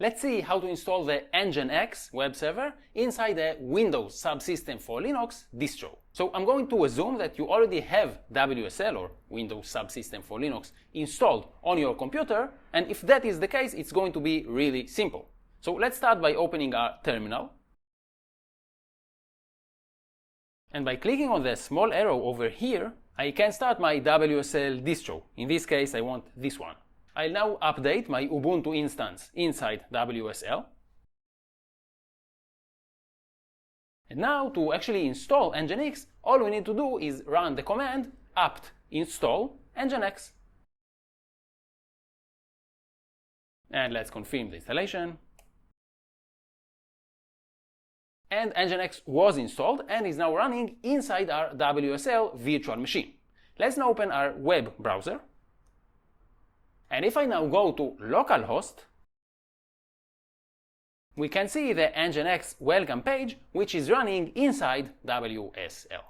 Let's see how to install the Nginx web server inside the Windows subsystem for Linux distro. So I'm going to assume that you already have WSL or Windows subsystem for Linux installed on your computer, and if that is the case, it's going to be really simple. So let's start by opening our terminal. And by clicking on the small arrow over here, I can start my WSL distro. In this case, I want this one. I'll now update my Ubuntu instance inside WSL. And now to actually install Nginx, all we need to do is run the command apt install Nginx. And let's confirm the installation. And Nginx was installed and is now running inside our WSL virtual machine. Let's now open our web browser. And if I now go to localhost, we can see the Nginx welcome page, which is running inside WSL.